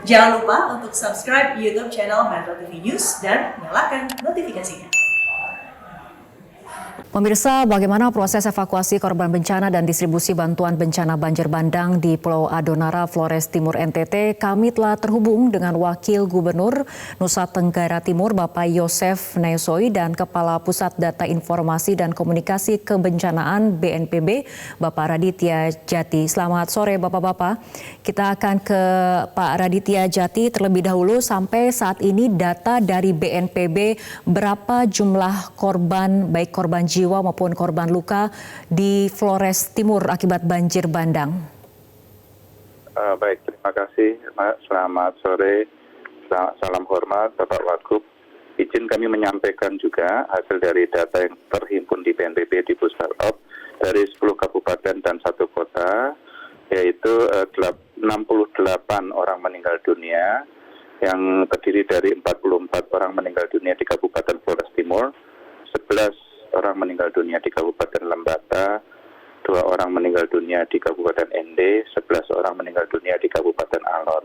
Jangan lupa untuk subscribe YouTube channel Metro TV News dan nyalakan notifikasinya. Pemirsa, bagaimana proses evakuasi korban bencana dan distribusi bantuan bencana banjir bandang di Pulau Adonara, Flores Timur, NTT? Kami telah terhubung dengan Wakil Gubernur Nusa Tenggara Timur, Bapak Yosef Naesoi, dan Kepala Pusat Data Informasi dan Komunikasi Kebencanaan BNPB, Bapak Raditya Jati. Selamat sore, Bapak-Bapak. Kita akan ke Pak Raditya Jati terlebih dahulu. Sampai saat ini data dari BNPB, berapa jumlah korban, baik korban jiwa maupun korban luka di Flores Timur akibat banjir bandang? Baik, terima kasih, Mbak. Selamat sore, salam hormat Bapak Wagub. Izin kami menyampaikan juga hasil dari data yang terhimpun di BNPB di Pusat dari 10 kabupaten dan 1 kota, yaitu 68 orang meninggal dunia, yang terdiri dari 44 orang meninggal dunia di Kabupaten Flores Timur, 11 orang meninggal dunia di Kabupaten Lembata, 2 orang meninggal dunia di Kabupaten Ende, 11 orang meninggal dunia di Kabupaten Alor.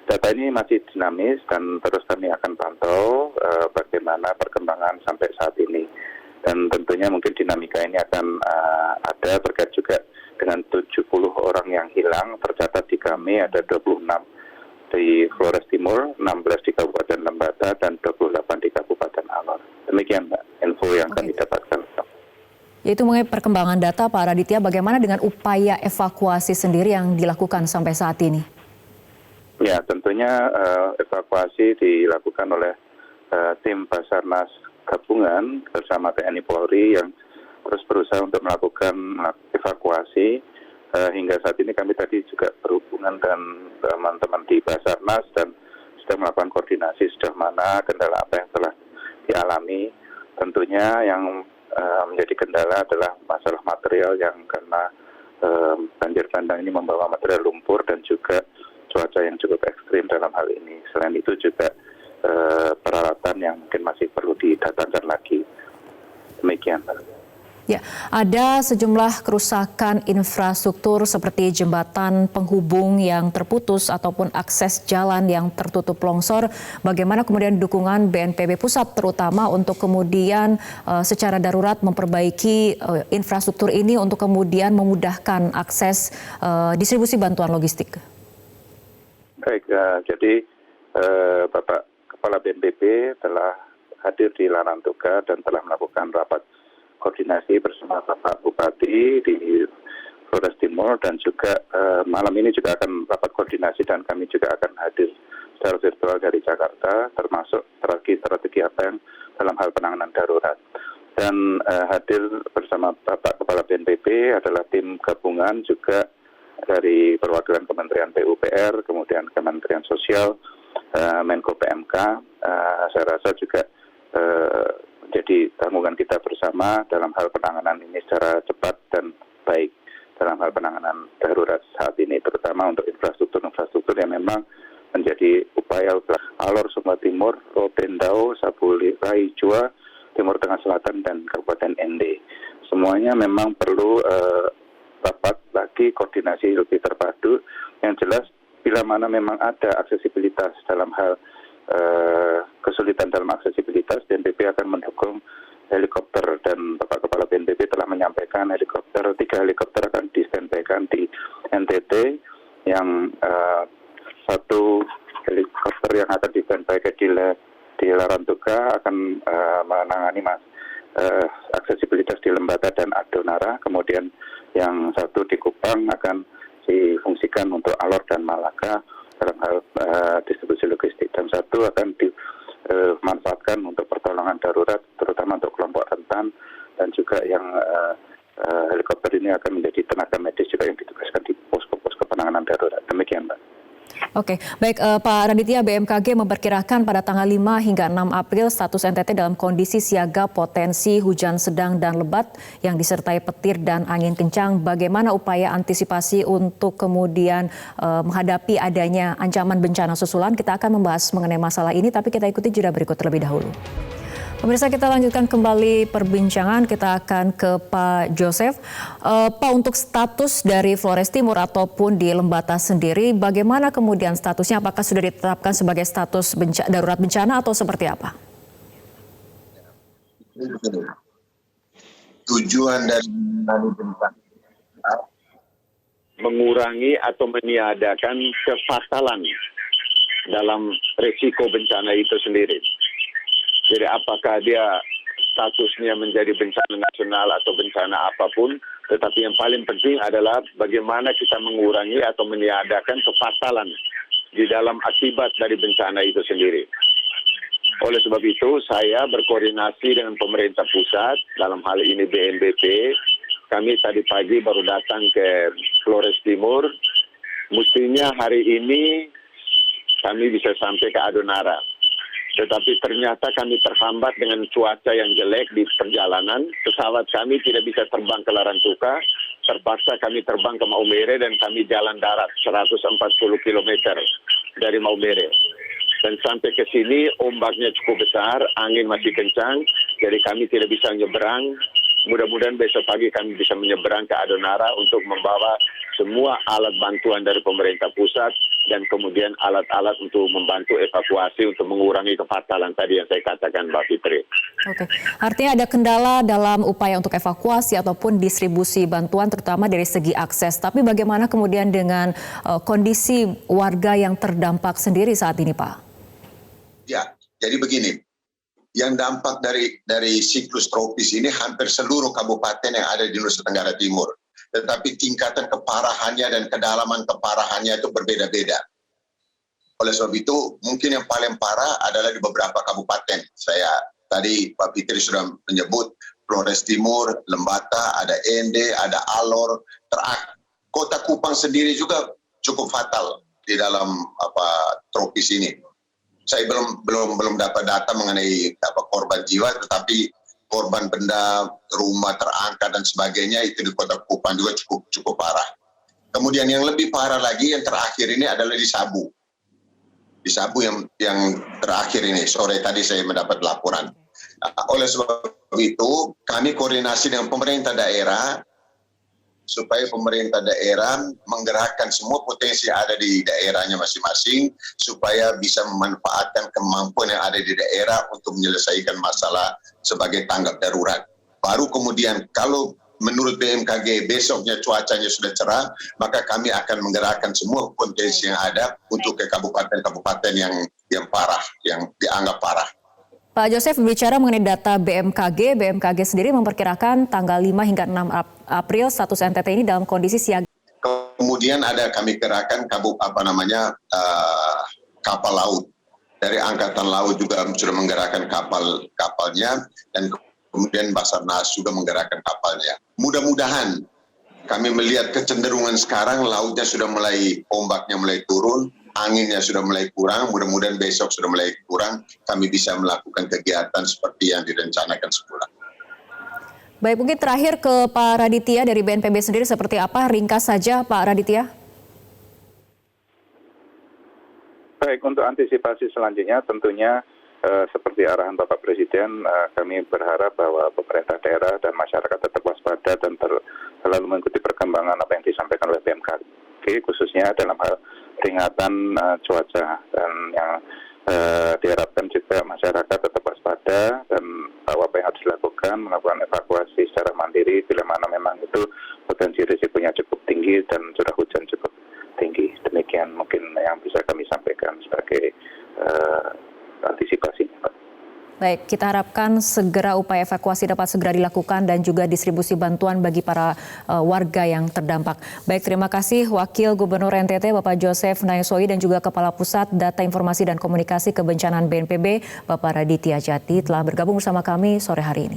Data ini masih dinamis dan terus kami akan pantau bagaimana perkembangan sampai saat ini. Dan tentunya mungkin dinamika ini akan ada terkait juga dengan 70 orang yang hilang. Tercatat di kami ada 26 di Flores Timur, 16 di Kabupaten Lembata, dan 28 di Kabupaten Alor. Demikian, Mbak, info yang kami dapatkan. Yaitu mengenai perkembangan data, Pak Raditya, bagaimana dengan upaya evakuasi sendiri yang dilakukan sampai saat ini? Ya, tentunya evakuasi dilakukan oleh tim Basarnas Gabungan bersama TNI Polri yang terus berusaha untuk melakukan evakuasi. Hingga saat ini kami tadi juga berhubungan dengan teman-teman di Basarnas dan sudah melakukan koordinasi sejauh mana kendala apa yang telah dialami. Tentunya yang menjadi kendala adalah masalah material yang karena banjir bandang ini membawa material lumpur dan juga cuaca yang cukup ekstrim dalam hal ini. Selain itu juga peralatan yang mungkin masih perlu didatangkan lagi. Demikian. Ya, ada sejumlah kerusakan infrastruktur seperti jembatan penghubung yang terputus ataupun akses jalan yang tertutup longsor. Bagaimana kemudian dukungan BNPB Pusat terutama untuk kemudian secara darurat memperbaiki infrastruktur ini untuk kemudian memudahkan akses distribusi bantuan logistik? Baik, jadi Bapak Kepala BNPB telah hadir di Larantuka dan telah melakukan rapat koordinasi bersama Bapak Bupati di Flores Timur, dan juga malam ini juga akan rapat koordinasi dan kami juga akan hadir secara virtual dari Jakarta, termasuk strategi apa yang dalam hal penanganan darurat. Dan hadir bersama Bapak Kepala BNPB adalah tim gabungan juga dari perwakilan Kementerian PUPR, kemudian Kementerian Sosial, Menko PMK. Saya rasa juga jadi tanggungan kita bersama dalam hal penanganan ini secara cepat dan baik dalam hal penanganan darurat saat ini, terutama untuk infrastruktur yang memang menjadi upaya Alor, Sumba Timur, Rotendao, Sabuli, Rai, Jua, Timur Tengah Selatan, dan Kabupaten Ende. Semuanya memang perlu rapat lagi, koordinasi lebih terpadu. Yang jelas, bila mana memang ada aksesibilitas dalam hal kesulitan dalam aksesibilitas, BNPB akan mendukung helikopter, dan Bapak Kepala BNPB telah menyampaikan 3 helikopter akan di-standby-kan di NTT, yang 1 helikopter yang akan di-standby-kan di Larantuka akan menangani aksesibilitas di Lembata dan Adonara, kemudian yang 1 di Kupang akan difungsikan untuk Alor dan Malaka dalam hal distribusi logistik, dan 1 akan dimanfaatkan untuk pertolongan darurat, terutama untuk kelompok rentan, dan juga yang helikopter ini akan menjadi tenaga medis juga yang ditugaskan di posko-posko penanganan darurat. Demikian, Mbak. Oke, baik Pak Raditya, BMKG memperkirakan pada tanggal 5 hingga 6 April status NTT dalam kondisi siaga potensi hujan sedang dan lebat yang disertai petir dan angin kencang. Bagaimana upaya antisipasi untuk kemudian menghadapi adanya ancaman bencana susulan? Kita akan membahas mengenai masalah ini, tapi kita ikuti jeda berikut terlebih dahulu. Pemirsa, kita lanjutkan kembali perbincangan. Kita akan ke Pak Joseph. Pak, untuk status dari Flores Timur ataupun di Lembata sendiri, bagaimana kemudian statusnya? Apakah sudah ditetapkan sebagai status darurat bencana atau seperti apa? Tujuan dari bencana mengurangi atau meniadakan kefatalan dalam risiko bencana itu sendiri. Jadi apakah dia statusnya menjadi bencana nasional atau bencana apapun, tetapi yang paling penting adalah bagaimana kita mengurangi atau meniadakan kefatalan di dalam akibat dari bencana itu sendiri. Oleh sebab itu, saya berkoordinasi dengan pemerintah pusat, dalam hal ini BNPB. Kami tadi pagi baru datang ke Flores Timur. Mestinya hari ini kami bisa sampai ke Adonara. Tetapi ternyata kami terhambat dengan cuaca yang jelek di perjalanan. Pesawat kami tidak bisa terbang ke Larantuka. Terpaksa kami terbang ke Maumere dan kami jalan darat 140 km dari Maumere. Dan sampai ke sini ombaknya cukup besar, angin masih kencang, jadi kami tidak bisa menyeberang. Mudah-mudahan besok pagi kami bisa menyeberang ke Adonara untuk membawa semua alat bantuan dari pemerintah pusat dan kemudian alat-alat untuk membantu evakuasi untuk mengurangi kefatalan tadi yang saya katakan, Mbak Fitri. Oke, artinya ada kendala dalam upaya untuk evakuasi ataupun distribusi bantuan terutama dari segi akses. Tapi bagaimana kemudian dengan kondisi warga yang terdampak sendiri saat ini, Pak? Ya, jadi begini. Yang dampak dari siklus tropis ini hampir seluruh kabupaten yang ada di Nusa Tenggara Timur. Tetapi tingkatan keparahannya dan kedalaman keparahannya itu berbeda-beda. Oleh sebab itu, mungkin yang paling parah adalah di beberapa kabupaten. Tadi Pak Fitri sudah menyebut Flores Timur, Lembata, ada Ende, ada Alor. Kota Kupang sendiri juga cukup fatal di dalam tropis ini. Saya belum dapat data mengenai korban jiwa, tetapi korban benda, rumah terangkat dan sebagainya itu di Kota Kupang juga cukup parah. Kemudian yang lebih parah lagi yang terakhir ini adalah di Sabu. Di Sabu yang terakhir ini sore tadi saya mendapat laporan. Oleh sebab itu kami koordinasi dengan pemerintah daerah supaya pemerintah daerah menggerakkan semua potensi yang ada di daerahnya masing-masing supaya bisa memanfaatkan kemampuan yang ada di daerah untuk menyelesaikan masalah sebagai tanggap darurat. Baru kemudian kalau menurut BMKG besoknya cuacanya sudah cerah, maka kami akan menggerakkan semua potensi yang ada untuk ke kabupaten-kabupaten yang parah, yang dianggap parah. Pak Joseph, berbicara mengenai data BMKG sendiri memperkirakan tanggal 5 hingga 6 April status NTT ini dalam kondisi siaga. Kemudian kami kerahkan kapal laut. Dari Angkatan Laut juga sudah menggerakkan kapalnya dan kemudian Basarnas juga menggerakkan kapalnya. Mudah-mudahan kami melihat kecenderungan sekarang lautnya sudah ombaknya mulai turun. Anginnya sudah mulai kurang, mudah-mudahan besok sudah mulai kurang, kami bisa melakukan kegiatan seperti yang direncanakan semula. Baik, mungkin terakhir ke Pak Raditya dari BNPB sendiri seperti apa? Ringkas saja Pak Raditya. Baik, untuk antisipasi selanjutnya tentunya seperti arahan Bapak Presiden, kami berharap bahwa pemerintah daerah dan masyarakat tetap waspada dan selalu mengikuti perkembangan apa yang disampaikan oleh BMKG, khususnya dalam hal peringatan cuaca, dan yang diharapkan juga masyarakat tetap waspada dan apa yang harus dilakukan, melakukan evakuasi secara mandiri bila mana memang itu potensi risikonya cukup tinggi dan curah hujan cukup tinggi. Demikian mungkin yang bisa kami sampaikan sebagai antisipasinya, Pak. Baik, kita harapkan segera upaya evakuasi dapat segera dilakukan dan juga distribusi bantuan bagi para warga yang terdampak. Baik, terima kasih Wakil Gubernur NTT Bapak Joseph Nayosoi dan juga Kepala Pusat Data Informasi dan Komunikasi Kebencanaan BNPB Bapak Raditya Djati telah bergabung bersama kami sore hari ini.